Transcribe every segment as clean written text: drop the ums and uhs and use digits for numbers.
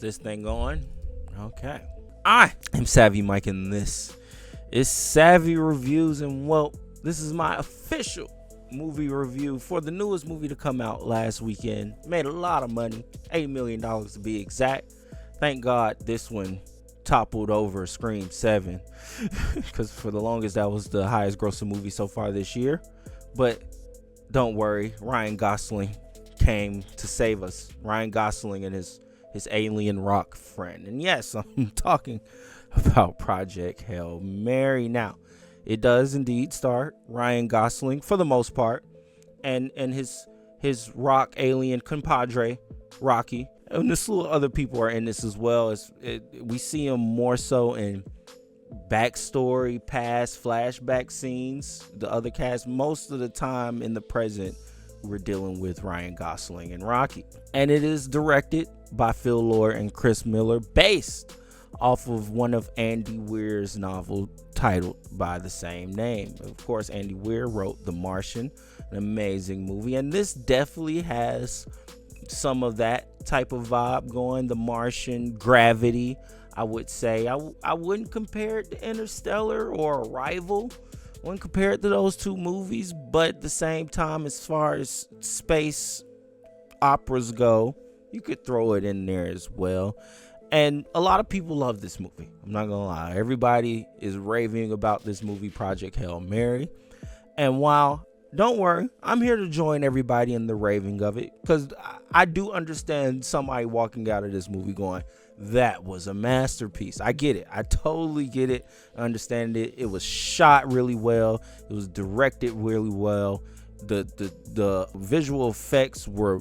this thing going? Okay. I am Savvy Mike, and this is Savvy Reviews. And well, this is my official movie review for the newest movie to come out last weekend. Made a lot of money, $8 million to be exact. Thank God this one toppled over Scream 7 because for the longest that was the highest grossing movie so far this year. But don't worry, Ryan Gosling came to save us. Ryan Gosling and his alien rock friend. And yes, I'm talking about Project Hail Mary. Now, it does indeed star Ryan Gosling for the most part, and his rock alien compadre, Rocky. And a slew of other people are in this as well. We see him more so in backstory, past, flashback scenes. The other cast, most of the time in the present, we're dealing with Ryan Gosling and Rocky. And it is directed by Phil Lord and Chris Miller, based off of one of Andy Weir's novel titled by the same name. Of course, Andy Weir wrote The Martian, an amazing movie, and this definitely has some of that type of vibe going. The Martian, Gravity, I would say. I wouldn't compare it to Interstellar or Arrival. I wouldn't compare it to those two movies, but at the same time, as far as space operas go, you could throw it in there as well. And a lot of people love this movie. I'm not gonna lie. Everybody is raving about this movie, Project Hail Mary. And while, don't worry, I'm here to join everybody in the raving of it, because I do understand somebody walking out of this movie going, that was a masterpiece. I get it. I totally get it. I understand it. It was shot really well. It was directed really well. The visual effects were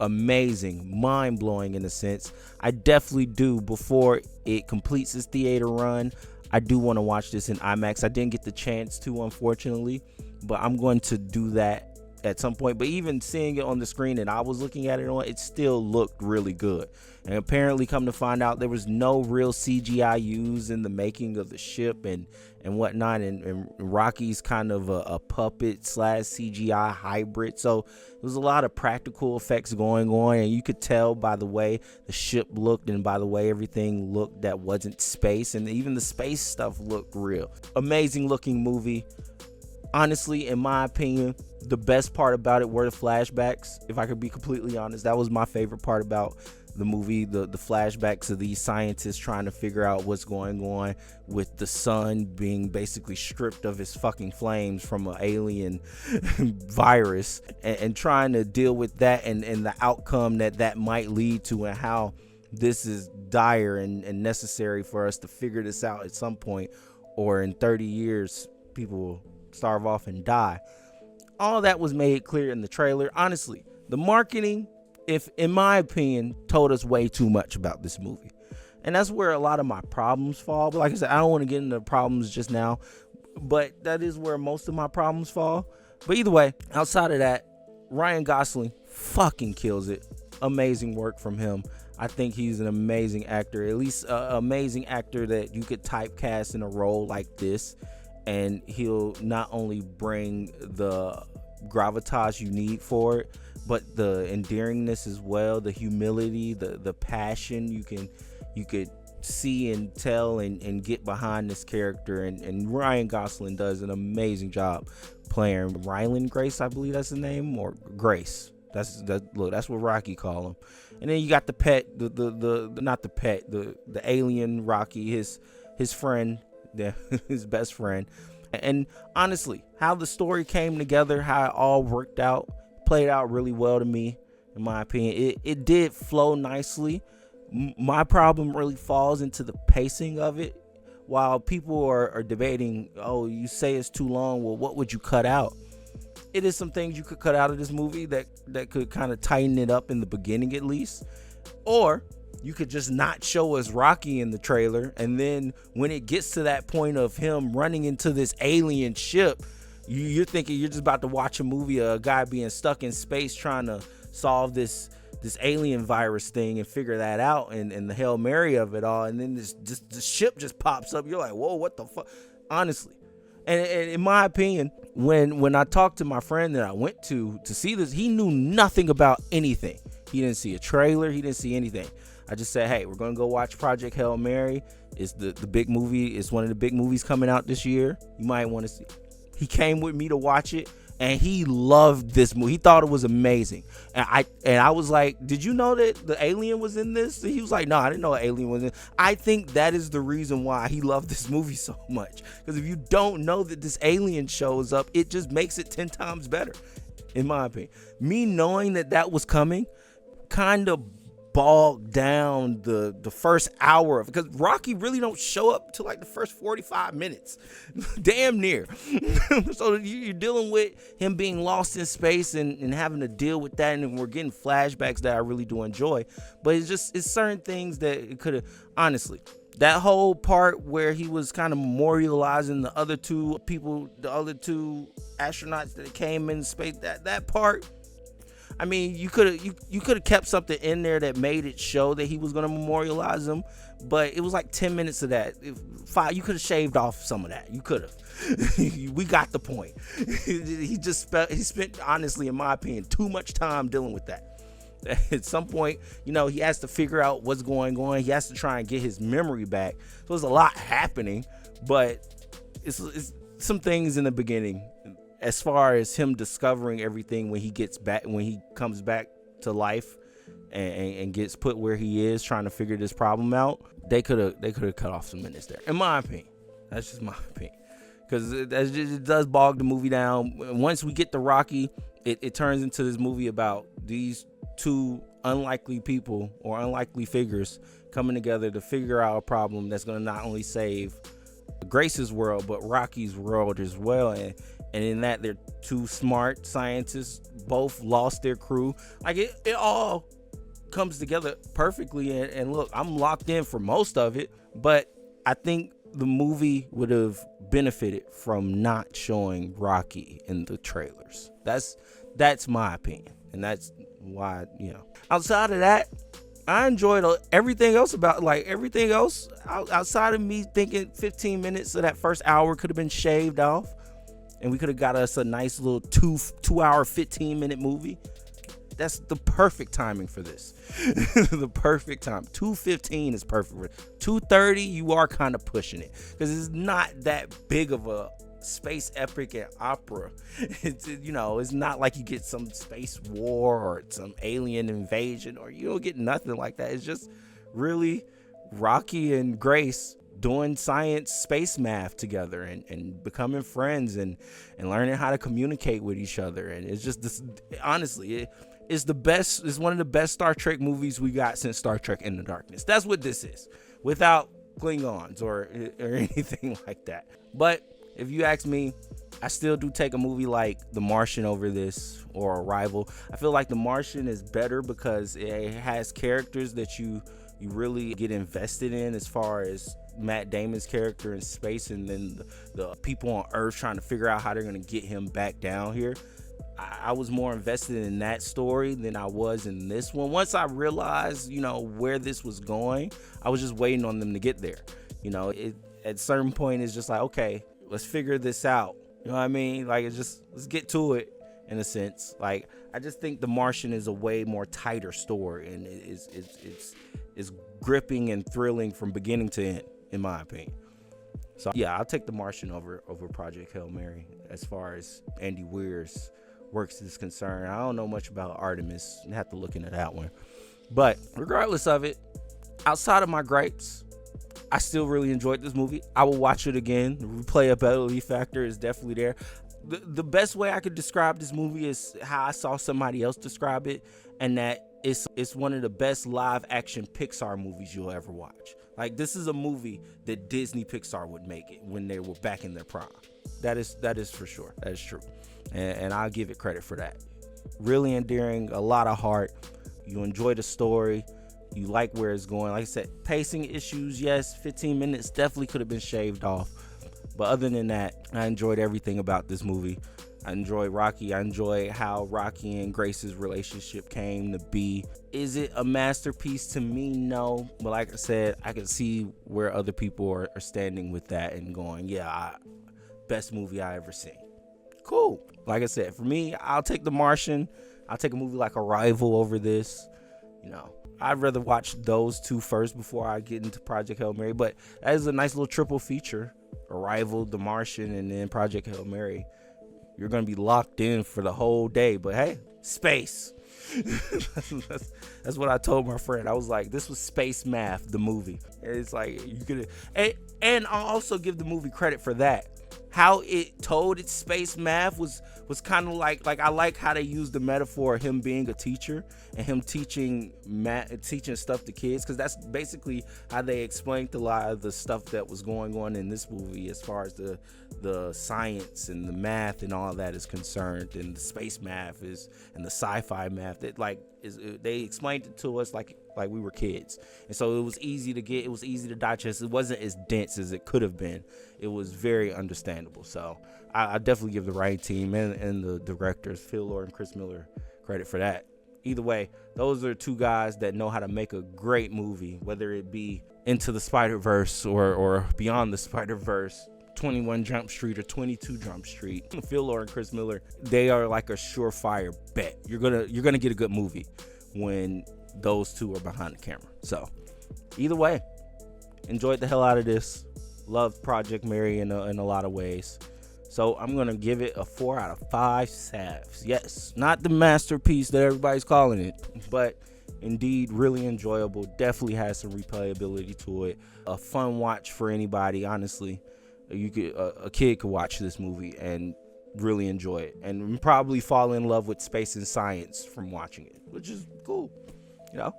amazing, mind-blowing in a sense. I definitely do, before it completes its theater run, I do want to watch this in IMAX. I didn't get the chance to, unfortunately, but I'm going to do that at some point. But even seeing it on the screen and I was looking at it on, it still looked really good. And apparently, come to find out, there was no real CGI used in the making of the ship and whatnot, and Rocky's kind of a puppet / CGI hybrid. So there was a lot of practical effects going on, and you could tell by the way the ship looked and by the way everything looked that wasn't space, and even the space stuff looked real. Amazing looking movie. Honestly, in my opinion, the best part about it were the flashbacks. If I could be completely honest, that was my favorite part about the movie, the flashbacks of these scientists trying to figure out what's going on with the sun being basically stripped of its fucking flames from an alien virus, and trying to deal with that and the outcome that might lead to, and how this is dire and necessary for us to figure this out at some point, or in 30 years people will starve off and die. All that was made clear in the trailer. Honestly, the marketing, if in my opinion, told us way too much about this movie, and that's where a lot of my problems fall. But like I said, I don't want to get into the problems just now, but that is where most of my problems fall. But either way, outside of that, Ryan Gosling fucking kills it. Amazing work from him. I think he's an amazing actor, at least an amazing actor that you could typecast in a role like this, and he'll not only bring the gravitas you need for it, but the endearingness as well, the humility, the passion you could see and tell and get behind this character, and Ryan Gosling does an amazing job playing Ryland Grace, I believe that's the name, or Grace. That's what Rocky call him. And then you got the pet, the alien Rocky, his friend, his best friend. And honestly, how the story came together, how it all worked out, played out really well to me, in my opinion. It did flow nicely. My problem really falls into the pacing of it. While people are debating, oh, you say it's too long, well, what would you cut out? It is some things you could cut out of this movie that could kind of tighten it up in the beginning at least. Or you could just not show us Rocky in the trailer, and then when it gets to that point of him running into this alien ship, you're thinking you're just about to watch a movie of a guy being stuck in space trying to solve this alien virus thing and figure that out, and the Hail Mary of it all, and then this ship just pops up. You're like, whoa, what the fuck? Honestly. And in my opinion, when I talked to my friend that I went to see this, he knew nothing about anything. He didn't see a trailer. He didn't see anything. I just said, hey, we're gonna go watch Project Hail Mary. It's the big movie. It's one of the big movies coming out this year. You might want to see. He came with me to watch it, and he loved this movie. He thought it was amazing. And I was like, did you know that the alien was in this? And he was like, no, I didn't know an alien was in. I think that is the reason why he loved this movie so much. Because if you don't know that this alien shows up, it just makes it 10 times better, in my opinion. Me knowing that was coming kind of bogged down the first hour of, because Rocky really don't show up till like the first 45 minutes. Damn near. So you're dealing with him being lost in space and having to deal with that, and we're getting flashbacks that I really do enjoy. But it's certain things that it could have, honestly, that whole part where he was kind of memorializing the other two astronauts that came in space, that part, I mean, you could have kept something in there that made it show that he was going to memorialize them, but it was like 10 minutes of that. You could have shaved off some of that. You could have. We got the point. He spent, honestly, in my opinion, too much time dealing with that. At some point, he has to figure out what's going on. He has to try and get his memory back. So there's a lot happening, but it's some things in the beginning, as far as him discovering everything when he comes back to life and gets put where he is trying to figure this problem out. They could have cut off some minutes there, in my opinion. That's just my opinion, because it does bog the movie down. Once we get to Rocky, it turns into this movie about these two unlikely people or unlikely figures coming together to figure out a problem that's going to not only save Grace's world but Rocky's world as well. And in that, they're two smart scientists, both lost their crew. Like, it all comes together perfectly. And look, I'm locked in for most of it, but I think the movie would have benefited from not showing Rocky in the trailers. That's my opinion. And that's why, outside of that, I enjoyed everything else outside of me thinking 15 minutes of that first hour could have been shaved off, and we could have got us a nice little 2-hour 15-minute movie. That's the perfect timing for this. The perfect time. 2:15 is perfect. 2:30, you are kind of pushing it, because it's not that big of a space epic and opera. It's not like you get some space war or some alien invasion, or you don't get nothing like that. It's just really Rocky and Grace doing science space math together and becoming friends and learning how to communicate with each other. And it's just this, honestly, it's the best. It's one of the best Star Trek movies we got since Star Trek Into Darkness. That's what this is, without Klingons or anything like that. But if you ask me, I still do take a movie like The Martian over this, or Arrival. I feel like The Martian is better because it has characters that you really get invested in, as far as Matt Damon's character in space, and then the people on Earth trying to figure out how they're going to get him back down here. I was more invested in that story than I was in this one. Once I realized, where this was going, I was just waiting on them to get there. At a certain point, it's just like, okay, let's figure this out. You know what I mean? Like, let's get to it, in a sense. Like, I just think The Martian is a way more tighter story, and it's gripping and thrilling from beginning to end, in my opinion. So yeah, I'll take The Martian over Project Hail Mary as far as Andy Weir's works is concerned. I don't know much about Artemis. I have to look into that one. But regardless of it, outside of my gripes, I still really enjoyed this movie. I will watch it again. The replayability factor is definitely there. The best way I could describe this movie is how I saw somebody else describe it, and that it's one of the best live action Pixar movies you'll ever watch. Like, this is a movie that Disney Pixar would make it when they were back in their prime. That is for sure. That is true. And I'll give it credit for that. Really endearing, a lot of heart. You enjoy the story. You like where it's going. Like I said, pacing issues, yes. 15 minutes definitely could have been shaved off. But other than that, I enjoyed everything about this movie. I enjoy Rocky. I enjoy how Rocky and Grace's relationship came to be. Is it a masterpiece to me? No. But like I said, I can see where other people are standing with that and going, yeah, best movie I ever seen. Cool. Like I said, for me, I'll take The Martian. I'll take a movie like Arrival over this. I'd rather watch those two first before I get into Project Hail Mary. But that is a nice little triple feature: Arrival, The Martian, and then Project Hail Mary. You're gonna be locked in for the whole day. But hey, space. that's what I told my friend. I was like, this was Space Math, the movie. It's like you could, and I'll also give the movie credit for that. How it told its space math was kind of like I like how they used the metaphor of him being a teacher and him teaching stuff to kids, because that's basically how they explained a lot of the stuff that was going on in this movie as far as the science and the math and all that is concerned, and the space math is, and the sci-fi math that they explained it to us like we were kids, and so it was easy to get, it was easy to digest. It wasn't as dense as it could have been. It was very understandable. So I definitely give the writing team and the directors, Phil Lord and Chris Miller, credit for that. Either way, those are two guys that know how to make a great movie, whether it be Into the Spider-Verse or Beyond the Spider-Verse, 21 Jump Street or 22 Jump Street. Phil Lord and Chris Miller, they are like a surefire bet. You're gonna get a good movie when those two are behind the camera. So either way, enjoyed the hell out of this. Loved Project Mary in a lot of ways. So I'm gonna give it a 4 out of 5 Savs. Yes, not the masterpiece that everybody's calling it, but indeed really enjoyable. Definitely has some replayability to it. A fun watch for anybody. Honestly, a kid could watch this movie and really enjoy it, and probably fall in love with space and science from watching it, which is cool.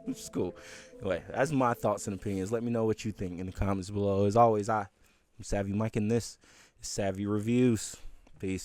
Which is cool. Anyway, that's my thoughts and opinions. Let me know what you think in the comments below. As always, I'm Savvy Mike, and this is Savvy Reviews. Peace.